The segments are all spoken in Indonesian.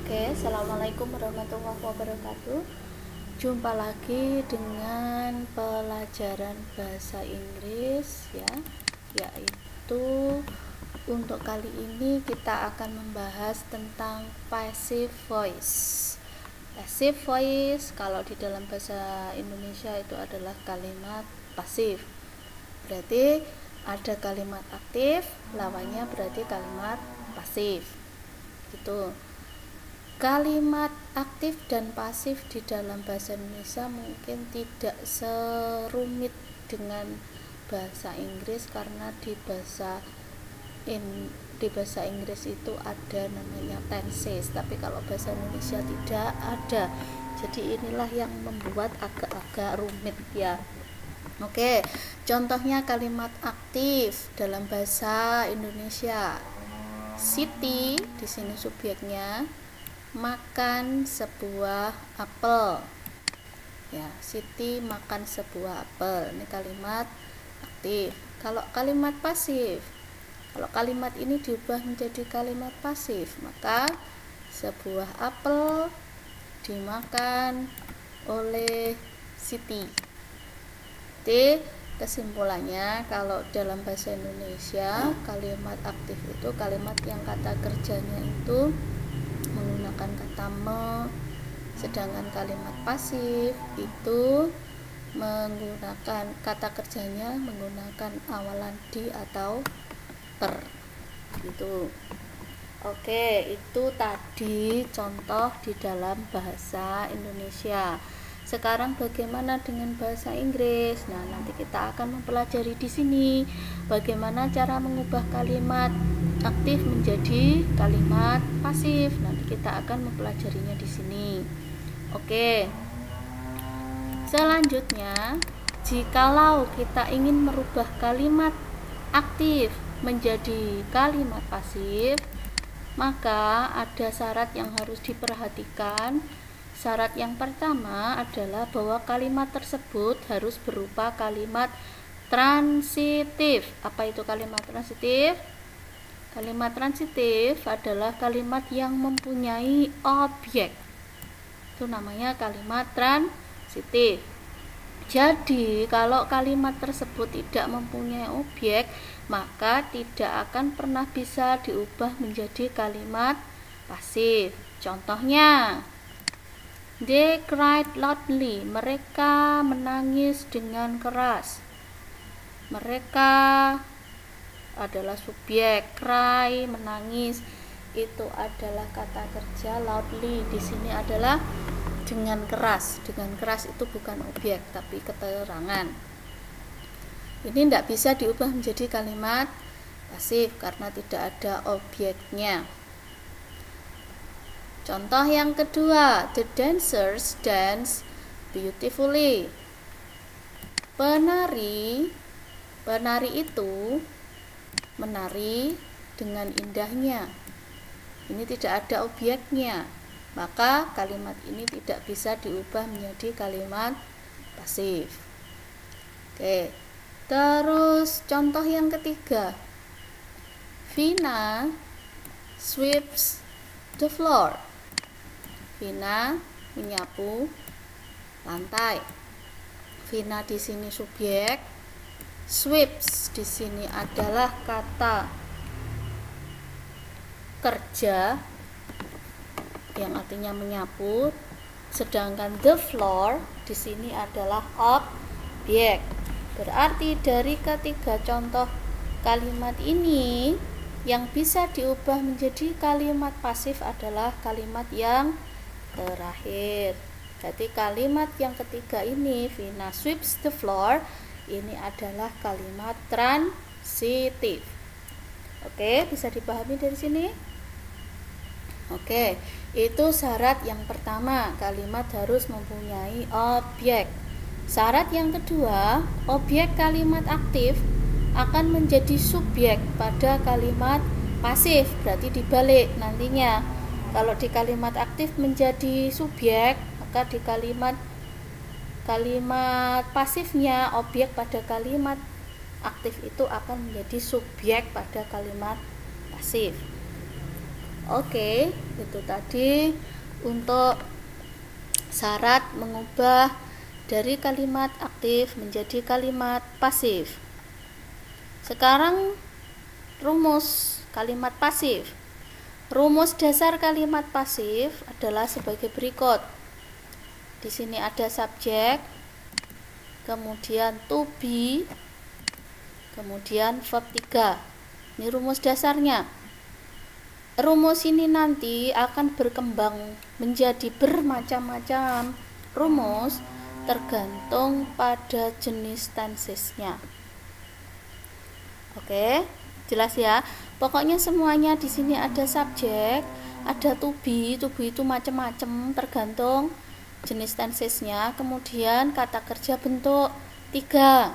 Oke, assalamualaikum warahmatullahi wabarakatuh. Jumpa lagi dengan pelajaran bahasa Inggris ya, yaitu untuk kali ini kita akan membahas tentang passive voice. Passive voice kalau di dalam bahasa Indonesia itu adalah kalimat pasif. Berarti ada kalimat aktif, lawannya berarti kalimat pasif. Gitu. Kalimat aktif dan pasif di dalam bahasa Indonesia mungkin tidak serumit dengan bahasa Inggris, karena di bahasa Inggris itu ada namanya tenses, tapi kalau bahasa Indonesia tidak ada. Jadi inilah yang membuat agak-agak rumit ya. Oke, contohnya kalimat aktif dalam bahasa Indonesia. Siti di sini subjeknya makan sebuah apel. Ya, Siti makan sebuah apel. Ini kalimat aktif. Kalau kalimat pasif, kalau kalimat ini diubah menjadi kalimat pasif, maka sebuah apel dimakan oleh Siti. Jadi kesimpulannya, kalau dalam bahasa Indonesia kalimat aktif itu kalimat yang kata kerjanya itu menggunakan kata me, sedangkan kalimat pasif itu menggunakan kata kerjanya menggunakan awalan di atau per gitu. Oke, itu tadi contoh di dalam bahasa Indonesia. Sekarang bagaimana dengan bahasa Inggris? Nah, nanti kita akan mempelajari di sini bagaimana cara mengubah kalimat aktif menjadi kalimat pasif. Nanti kita akan mempelajarinya di sini. Oke. Selanjutnya, jikalau kita ingin merubah kalimat aktif menjadi kalimat pasif, maka ada syarat yang harus diperhatikan. Syarat yang pertama adalah bahwa kalimat tersebut harus berupa kalimat transitif. Apa itu kalimat transitif? Kalimat transitif adalah kalimat yang mempunyai objek. Itu namanya kalimat transitif. Jadi, kalau kalimat tersebut tidak mempunyai objek, maka tidak akan pernah bisa diubah menjadi kalimat pasif. Contohnya, they cried loudly. Mereka menangis dengan keras. Mereka adalah subjek, cry, menangis, itu adalah kata kerja. Loudly di sini adalah dengan keras. Dengan keras itu bukan objek tapi keterangan. Ini tidak bisa diubah menjadi kalimat pasif karena tidak ada objeknya. Contoh yang kedua, the dancers dance beautifully. Penari itu menari dengan indahnya. Ini tidak ada objeknya, maka kalimat ini tidak bisa diubah menjadi kalimat pasif. Oke. Terus contoh yang ketiga, Vina sweeps the floor. Vina menyapu lantai. Vina di sini subjek, sweeps di sini adalah kata kerja yang artinya menyapu, sedangkan the floor di sini adalah objek. Berarti dari ketiga contoh kalimat ini yang bisa diubah menjadi kalimat pasif adalah kalimat yang terakhir. Jadi kalimat yang ketiga ini, Vina sweeps the floor, ini adalah kalimat transitif. Oke, bisa dipahami dari sini? Oke, itu syarat yang pertama, kalimat harus mempunyai objek. Syarat yang kedua, objek kalimat aktif akan menjadi subjek pada kalimat pasif. Berarti dibalik nantinya. Kalau di kalimat aktif menjadi subjek, maka di kalimat pasifnya objek pada kalimat aktif itu akan menjadi subjek pada kalimat pasif. Oke, Itu tadi untuk syarat mengubah dari kalimat aktif menjadi kalimat pasif. Sekarang rumus kalimat pasif. Rumus dasar kalimat pasif adalah sebagai berikut. Di sini ada subjek, kemudian to be, kemudian verb 3. Ini rumus dasarnya. Rumus ini nanti akan berkembang menjadi bermacam-macam rumus tergantung pada jenis tensesnya. Oke, jelas ya. Pokoknya semuanya di sini ada subjek, ada to be itu macam-macam tergantung jenis tensesnya. Kemudian kata kerja bentuk 3.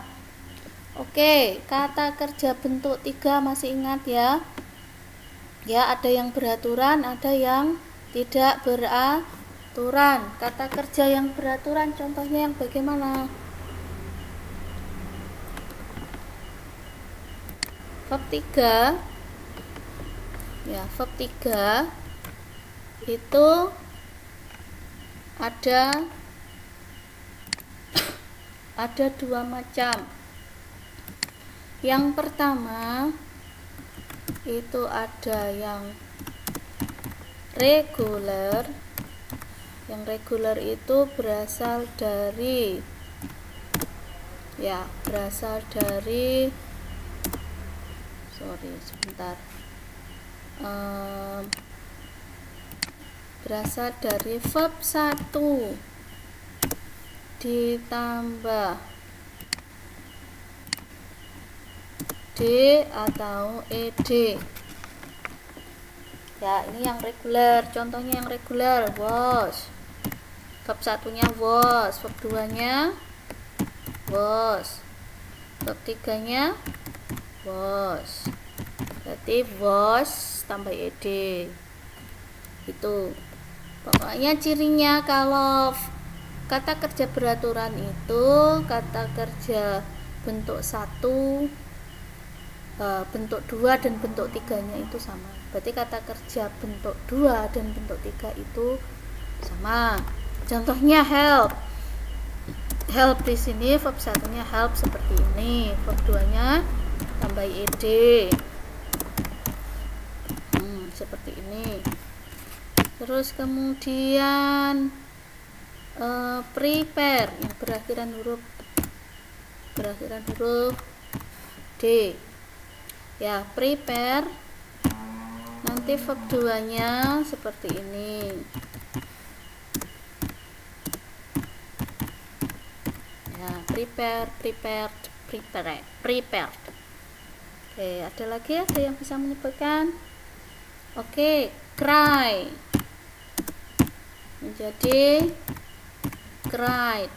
Oke, kata kerja bentuk 3 masih ingat ya? Ya, ada yang beraturan, ada yang tidak beraturan. Kata kerja yang beraturan contohnya yang bagaimana? Verb 3. Ya, verb 3 itu ada dua macam. Yang pertama itu ada yang reguler. Yang reguler itu berasal dari berasal dari verb 1 ditambah d atau ed. Ya, ini yang reguler. Contohnya yang reguler, was. Verb 1-nya was, verb 2-nya was, verb 3-nya was. Berarti was tambah ed. Itu pokoknya cirinya kalau kata kerja beraturan itu kata kerja bentuk 1, bentuk 2 dan bentuk 3-nya itu sama. Berarti kata kerja bentuk 2 dan bentuk 3 itu sama. Contohnya help. Help di sini verb 1-nya help seperti ini, verb 2-nya tambah ed. Seperti ini. Terus kemudian prepare yang berakhiran huruf D. Ya, prepare nanti verb 2-nya seperti ini. Ya, prepared. Oke, ada lagi ada yang bisa menyebutkan? Oke, cry menjadi cried.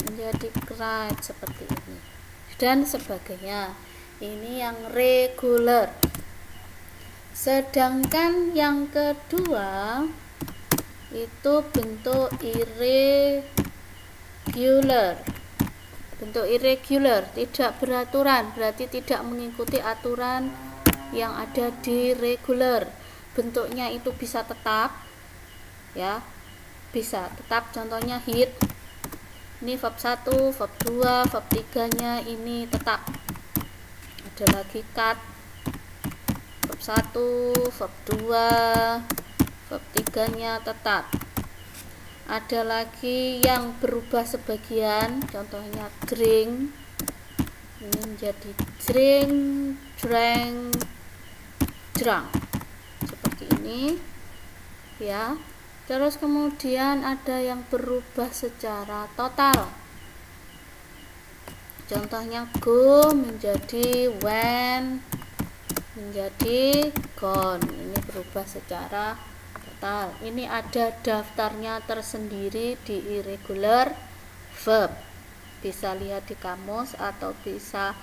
Menjadi cried seperti ini dan sebagainya. Ini yang reguler. Sedangkan yang kedua itu bentuk irregular. Bentuk irregular, tidak beraturan, berarti tidak mengikuti aturan yang ada di regular. Bentuknya itu bisa tetap, ya, bisa tetap. Contohnya hit, ini verb 1, verb 2, verb 3-nya ini tetap. Ada lagi cut, verb 1, verb 2, verb 3-nya tetap. Ada lagi yang berubah sebagian, contohnya drink, ini menjadi drink, drank, drunk, seperti ini ya. Terus kemudian ada yang berubah secara total, contohnya go menjadi went, menjadi gone. Ini berubah secara total. Ini ada daftarnya tersendiri di irregular verb. Bisa lihat di kamus atau bisa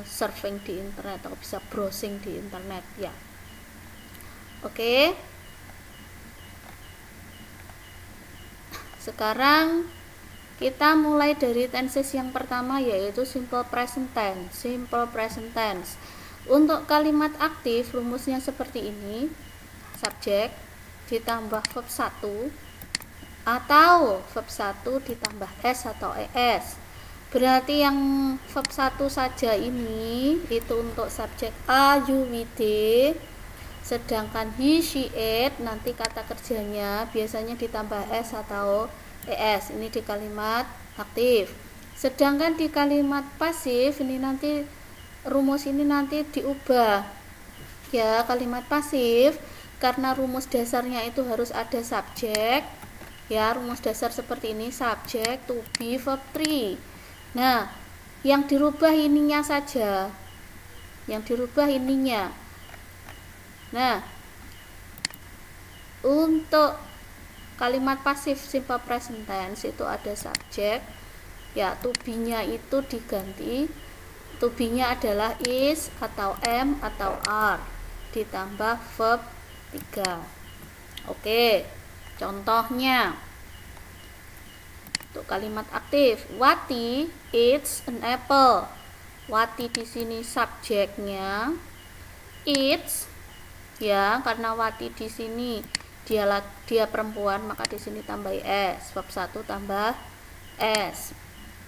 surfing di internet atau bisa browsing di internet ya. Oke. Sekarang Kita mulai dari tenses yang pertama, yaitu simple present tense. Simple present tense. Untuk kalimat aktif rumusnya seperti ini. Subjek ditambah verb 1 atau verb 1 ditambah s atau es. Berarti yang verb 1 saja ini itu untuk subjek a, you, we, they. Sedangkan he, she, it nanti kata kerjanya biasanya ditambah s atau es. Ini di kalimat aktif. Sedangkan di kalimat pasif ini nanti rumus ini nanti diubah. Ya, kalimat pasif karena rumus dasarnya itu harus ada subjek. Ya, rumus dasar seperti ini, subjek, to be, verb 3. Nah, yang dirubah ininya saja. Yang dirubah ininya. Nah, untuk kalimat pasif simple present tense itu ada subjek, ya, to be-nya itu diganti, to be-nya adalah is atau am atau are ditambah verb 3. Oke, contohnya untuk kalimat aktif, Wati eats an apple. Wati di sini subjeknya, eats, ya, karena Wati di sini dia perempuan, maka di sini tambah s, verb 1 tambah s.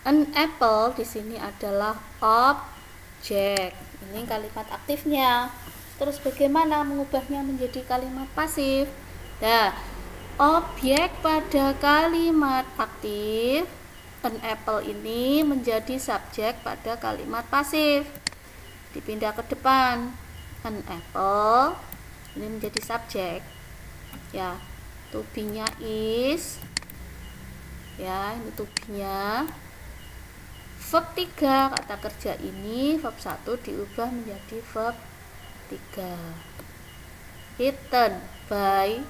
An apple di sini adalah objek. Ini kalimat aktifnya. Terus bagaimana mengubahnya menjadi kalimat pasif? Nah, objek pada kalimat aktif an apple ini menjadi subjek pada kalimat pasif. Dipindah ke depan, an apple ini menjadi subjek. Ya, to be-nya is, ya, ini to be-nya. Verb 3 kata kerja ini verb 1 diubah menjadi verb 3. Written by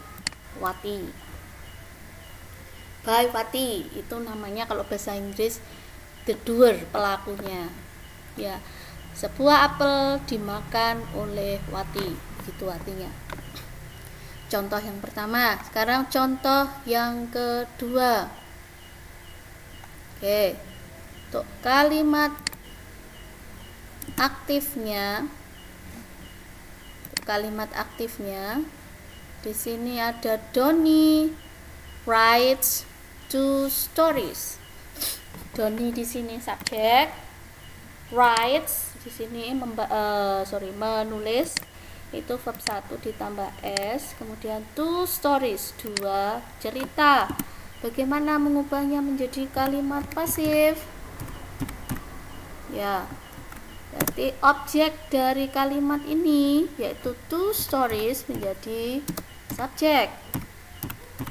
Wati. By Wati itu namanya kalau bahasa Inggris the doer, pelakunya. Ya, sebuah apel dimakan oleh Wati, gitu artinya. Contoh yang pertama. Sekarang contoh yang kedua. Oke. Untuk kalimat aktifnya, di sini ada Doni writes 2 stories. Doni di sini subjek, writes di sini menulis, itu verb 1 ditambah s, kemudian 2 stories, 2 cerita. Bagaimana mengubahnya menjadi kalimat pasif? Ya, berarti objek dari kalimat ini yaitu 2 stories menjadi subjek.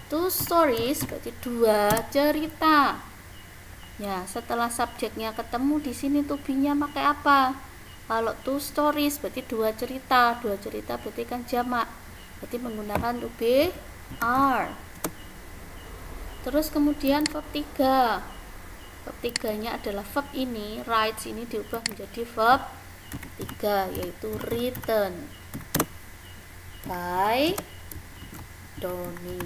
2 stories berarti 2 cerita. Ya, setelah subjeknya ketemu di sini to be-nya pakai apa? Kalau 2 stories berarti 2 cerita. 2 cerita berarti kan jamak. Berarti menggunakan to be are. Terus kemudian verb 3. Verb 3-nya adalah verb ini, writes ini diubah menjadi verb 3 yaitu written by Doni.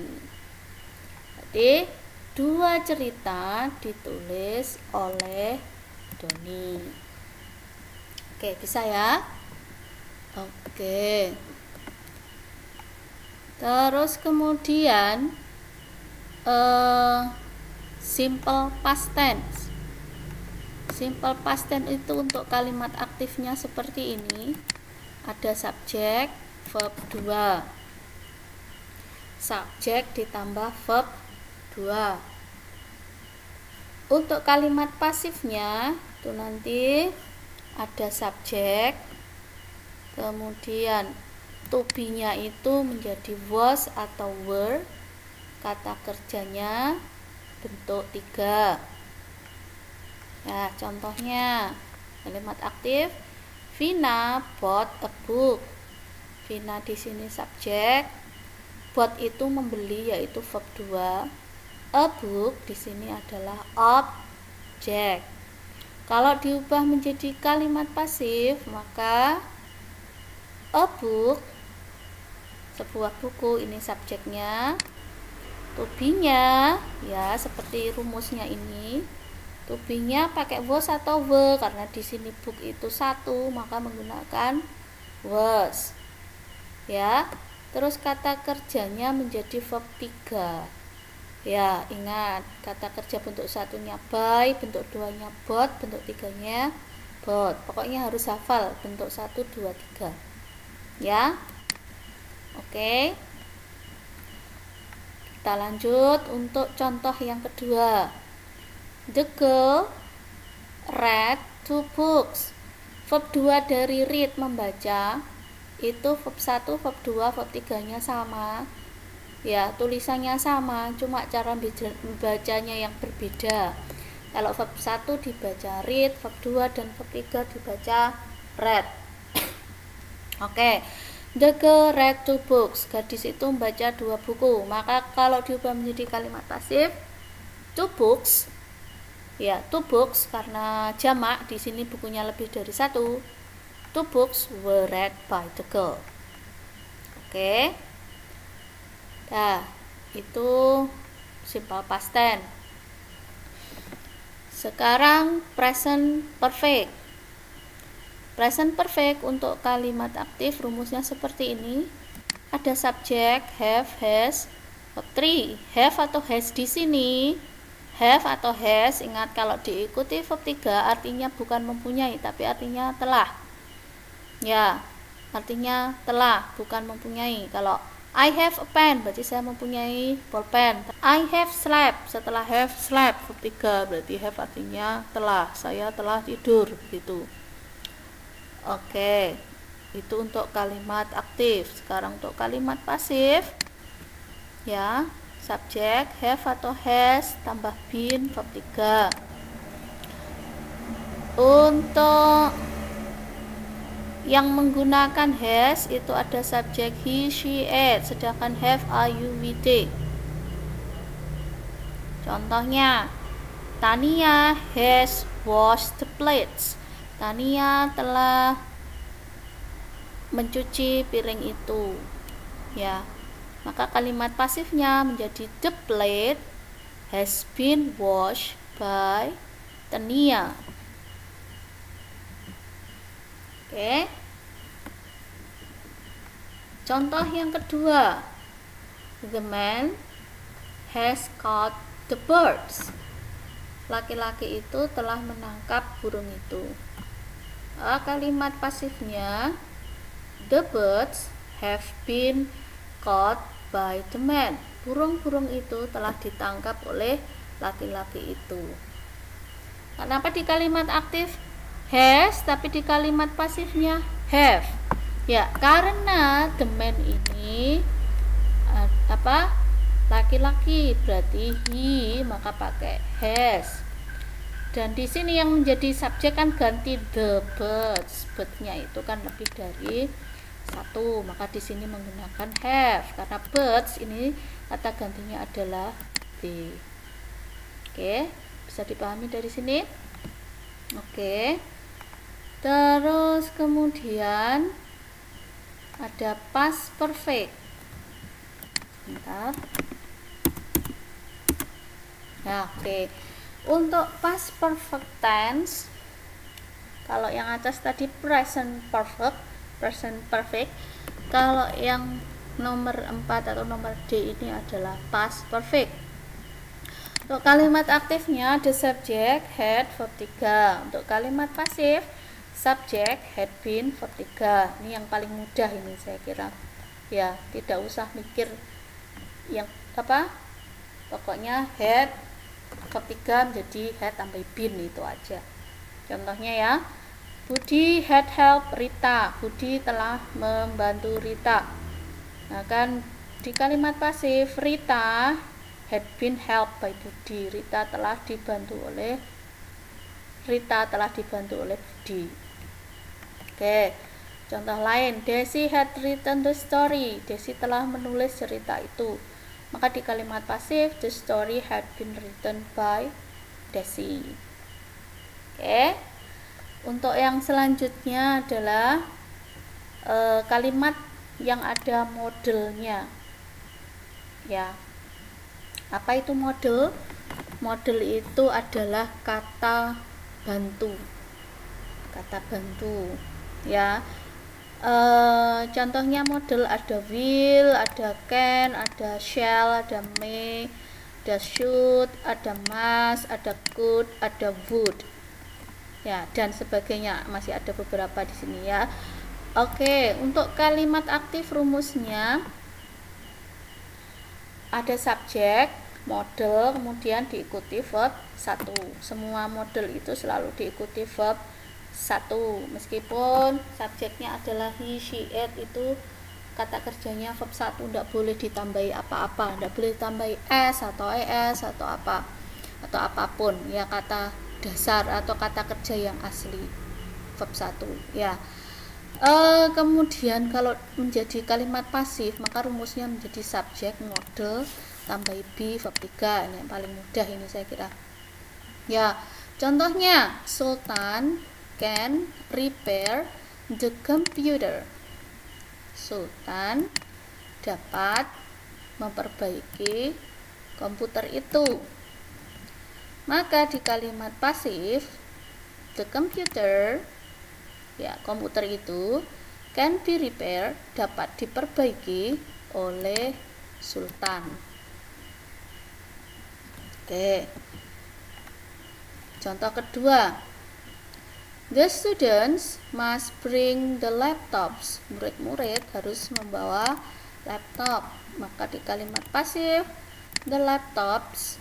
Jadi 2 cerita ditulis oleh Doni. Oke, bisa ya? Oke. Terus kemudian simple past tense. Simple past tense itu untuk kalimat aktifnya seperti ini. Ada subjek, verb 2. Subjek ditambah verb 2. Untuk kalimat pasifnya itu nanti ada subjek, kemudian to be-nya itu menjadi was atau were, kata kerjanya bentuk 3. Ya, contohnya kalimat aktif, Vina bought a book. Vina di sini subjek, bought itu membeli yaitu verb 2. A book di sini adalah objek. Kalau diubah menjadi kalimat pasif, maka a book, sebuah buku, ini subjeknya. To be-nya ya seperti rumusnya ini. To be-nya pakai was atau were, karena di sini book itu satu, maka menggunakan was. Ya. Terus kata kerjanya menjadi verb 3. Ya, ingat, kata kerja bentuk satunya by, bentuk duanya bought, bentuk tiganya bought. Pokoknya harus hafal bentuk 1, 2, 3. Ya. Oke. Kita lanjut untuk contoh yang kedua. The girl read 2 books. Verb 2 dari read, membaca, itu verb 1, verb 2, verb 3-nya sama. Ya, tulisannya sama, cuma cara bacanya yang berbeda. Kalau verb 1 dibaca read, verb 2 dan verb 3 dibaca read. Oke. The girl read 2 books. Gadis itu membaca 2 buku. Maka kalau diubah menjadi kalimat pasif, 2 books. Ya, 2 books karena jamak, di sini bukunya lebih dari 1. 2 books were read by the girl. Oke. Nah, itu simple past tense. Sekarang present perfect. Present perfect untuk kalimat aktif rumusnya seperti ini. Ada subjek have, has, verb 3. Have atau has di sini. Have atau has, ingat kalau diikuti verb 3 artinya bukan mempunyai, tapi artinya telah. Ya, artinya telah, bukan mempunyai. Kalau I have a pen, berarti saya mempunyai pulpen. I have slept, setelah have slept, verb 3, berarti have artinya telah, saya telah tidur, gitu. Oke, itu untuk kalimat aktif. Sekarang untuk kalimat pasif, ya, subjek have atau has tambah been, verb 3. Untuk yang menggunakan has itu ada subjek he, she, it, sedangkan have, are, you, we, they. Contohnya, Tania has washed the plates. Tania telah mencuci piring itu. Ya. Maka kalimat pasifnya menjadi the plate has been washed by Tania. Oke. Contoh yang kedua. The man has caught the birds. Laki-laki itu telah menangkap burung itu. Kalimat pasifnya the birds have been caught by the man. Burung-burung itu telah ditangkap oleh laki-laki itu. Kenapa di kalimat aktif has tapi di kalimat pasifnya have? Ya, karena the man ini laki-laki, berarti he, maka pakai has. Dan di sini yang menjadi subjek kan ganti the birds. Birds-nya itu kan lebih dari 1, maka di sini menggunakan have. Karena birds ini kata gantinya adalah the. Oke, bisa dipahami dari sini? Oke. Terus kemudian ada past perfect. Bentar. Nah, oke. Untuk past perfect tense, kalau yang atas tadi present perfect, kalau yang nomor 4 atau nomor D ini adalah past perfect. Untuk kalimat aktifnya the subject had, verb 3. Untuk kalimat pasif subject had been, verb 3. Ini yang paling mudah ini saya kira. Ya, tidak usah mikir yang pokoknya had, verb 3 menjadi had tambah been, itu aja. Contohnya ya, Budi had helped Rita. Budi telah membantu Rita. Nah kan di kalimat pasif Rita had been helped by Budi. Rita telah dibantu oleh Budi. Oke. Contoh lain, Desi had written the story. Desi telah menulis cerita itu. Maka di kalimat pasif the story had been written by Desi. Oke. Untuk yang selanjutnya adalah kalimat yang ada modelnya. Ya. Apa itu model? Model itu adalah kata bantu. Kata bantu, ya. Contohnya model ada will, ada can, ada shall, ada may, ada should, ada must, ada could, ada would, ya, dan sebagainya. Masih ada beberapa di sini, ya. Oke, untuk kalimat aktif rumusnya ada subjek, model, kemudian diikuti verb 1. Semua model itu selalu diikuti verb 1, meskipun subjeknya adalah he, she, it, itu kata kerjanya verb 1, tidak boleh ditambahi apa-apa, tidak boleh ditambahi s atau es atau apa atau apapun, ya, kata dasar atau kata kerja yang asli verb 1, ya. Kemudian kalau menjadi kalimat pasif, maka rumusnya menjadi subjek, model, tambah be, verb 3. Ini yang paling mudah ini saya kira, ya. Contohnya, Sultan can repair the computer. Sultan dapat memperbaiki komputer itu. Maka di kalimat pasif, the computer, ya, komputer itu can be repaired, dapat diperbaiki oleh Sultan. Oke. Contoh kedua, the students must bring the laptops. Murid-murid harus membawa laptop. Maka di kalimat pasif, the laptops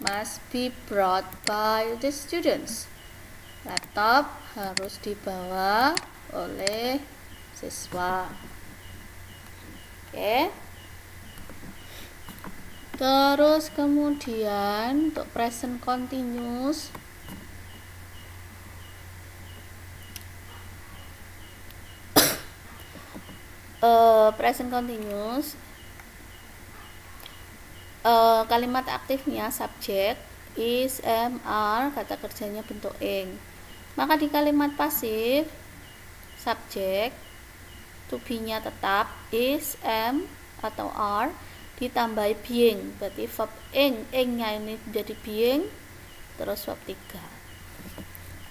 must be brought by the students. Laptop harus dibawa oleh siswa. Oke. Terus kemudian untuk present continuous, kalimat aktifnya subjek, is, am, are, kata kerjanya bentuk ing. Maka di kalimat pasif, subjek, to be-nya tetap is, am, atau are, ditambahi being, berarti verb ing-nya ini jadi being, terus verb 3.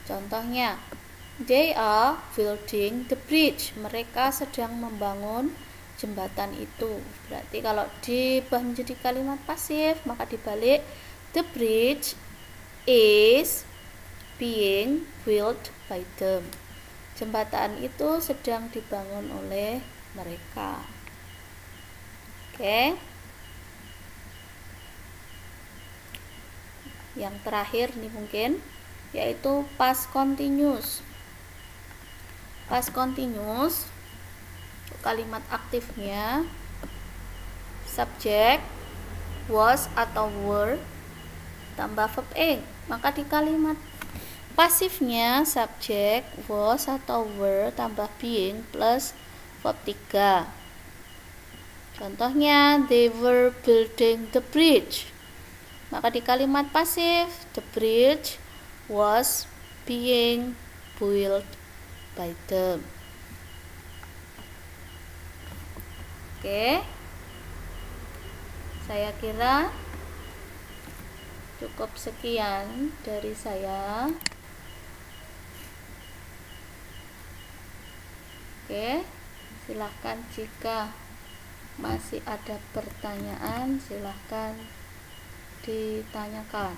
Contohnya, they are building the bridge. Mereka sedang membangun jembatan itu. Berarti kalau diubah menjadi kalimat pasif, maka dibalik, the bridge is being built by them. Jembatan itu sedang dibangun oleh mereka. Oke. Yang terakhir nih mungkin, yaitu past continuous. Past continuous, kalimat aktifnya subjek, was atau were, tambah verb ing. Maka di kalimat pasifnya subjek, was atau were, tambah being plus verb 3. Contohnya, they were building the bridge. Maka di kalimat pasif, the bridge was being built by them. Oke. Saya kira cukup sekian dari saya. Oke, silahkan jika masih ada pertanyaan, silahkan ditanyakan.